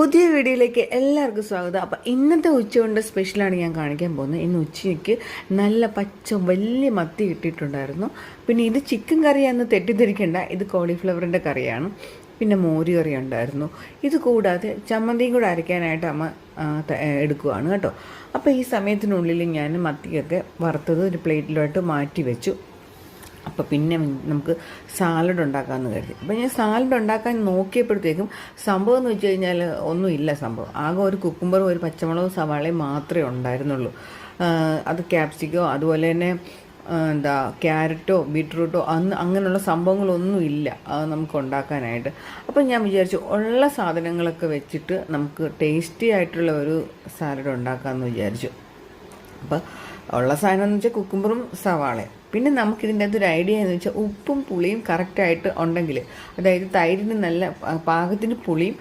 പുതിയ വീഡിയോയിലേക്ക് എല്ലാവർക്കും സ്വാഗതം. അപ്പോൾ ഇന്നത്തെ ഉച്ചകൊണ്ട് സ്പെഷ്യലാണ് ഞാൻ കാണിക്കാൻ പോകുന്നത്. ഇന്ന് ഉച്ചയ്ക്ക് നല്ല പച്ച വലിയ മത്തി കിട്ടിയിട്ടുണ്ടായിരുന്നു. പിന്നെ ഇത് ചിക്കൻ കറിയാണെന്ന് തെറ്റിദ്ധരിക്കേണ്ട, ഇത് കോളിഫ്ലവറിൻ്റെ കറിയാണ്. പിന്നെ മോര് കറി ഉണ്ടായിരുന്നു. ഇത് കൂടാതെ ചമ്മന്തിയും കൂടെ അരയ്ക്കാനായിട്ട് അമ്മ എടുക്കുകയാണ് കേട്ടോ. അപ്പോൾ ഈ സമയത്തിനുള്ളിൽ ഞാൻ മത്തിയൊക്കെ വറുത്തത് ഒരു പ്ലേറ്റിലോട്ട് മാറ്റി വെച്ചു. അപ്പോൾ പിന്നെ നമുക്ക് സാലഡ് ഉണ്ടാക്കാമെന്ന് കരുതി. അപ്പോൾ ഞാൻ സാലഡ് ഉണ്ടാക്കാൻ നോക്കിയപ്പോഴത്തേക്കും സംഭവം എന്ന് വെച്ച് കഴിഞ്ഞാൽ ഒന്നുമില്ല. സംഭവം ആകെ ഒരു കുക്കുംബറും ഒരു പച്ചമുളകും സവാളയും മാത്രമേ ഉണ്ടായിരുന്നുള്ളൂ. അത് ക്യാപ്സിക്കോ അതുപോലെ തന്നെ ക്യാരറ്റോ ബീട്രൂട്ടോ അങ്ങനെയുള്ള സംഭവങ്ങളൊന്നും ഇല്ല നമുക്ക് ഉണ്ടാക്കാനായിട്ട്. അപ്പോൾ ഞാൻ വിചാരിച്ചു ഉള്ള സാധനങ്ങളൊക്കെ വെച്ചിട്ട് നമുക്ക് ടേസ്റ്റി ആയിട്ടുള്ള ഒരു സാലഡ് ഉണ്ടാക്കാമെന്ന് വിചാരിച്ചു. അപ്പോൾ ഉള്ള സാധനം എന്ന് വെച്ചാൽ കുക്കുംബറും സവാളയും. പിന്നെ നമുക്കിതിൻ്റെ അകത്തൊരു ഐഡിയ എന്ന് വെച്ചാൽ ഉപ്പും പുളിയും കറക്റ്റായിട്ട് ഉണ്ടെങ്കിൽ, അതായത് തൈരിന് നല്ല പാകത്തിന് പുളിയും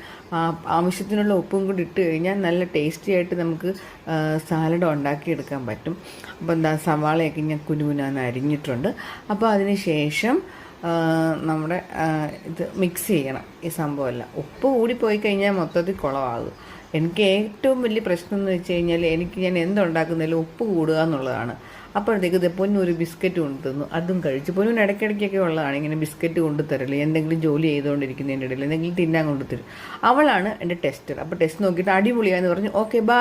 ആവശ്യത്തിനുള്ള ഉപ്പും കൂടി ഇട്ട് കഴിഞ്ഞാൽ നല്ല ടേസ്റ്റി ആയിട്ട് നമുക്ക് സാലഡ് ഉണ്ടാക്കിയെടുക്കാൻ പറ്റും. അപ്പോൾ സവാളയൊക്കെ ഞാൻ കുനുകുനാന്ന് അരിഞ്ഞിട്ടുണ്ട്. അപ്പോൾ അതിന് ശേഷം നമ്മുടെ ഇത് മിക്സ് ചെയ്യണം. ഈ സംഭവമല്ല ഉപ്പ് കൂടിപ്പോയി കഴിഞ്ഞാൽ മൊത്തത്തിൽ കുളമാകും. എനിക്ക് ഏറ്റവും വലിയ പ്രശ്നം എന്ന് വെച്ച് കഴിഞ്ഞാൽ ഞാൻ എന്തുണ്ടാക്കുന്നതിലും ഉപ്പ് കൂടുക എന്നുള്ളതാണ്. അപ്പോഴത്തേക്ക് ഇത് പൊന്നു ഒരു ബിസ്ക്കറ്റ് കൊണ്ടു തന്നു, അതും കഴിച്ചു. പൊന്നിന് ഇടയ്ക്കിടയ്ക്കൊക്കെ ഉള്ളതാണ് ഇങ്ങനെ ബിസ്ക്കറ്റ് കൊണ്ടു തരല്. എന്തെങ്കിലും ജോലി ചെയ്തുകൊണ്ടിരിക്കുന്നതിൻ്റെ ഇടയിൽ എന്തെങ്കിലും തിന്നാൻ കൊണ്ടു തരും. അവളാണ് എൻ്റെ ടെസ്റ്റർ. അപ്പോൾ ടെസ്റ്റ് നോക്കിയിട്ട് അടിപൊളിയാന്ന് പറഞ്ഞു. Okay bye.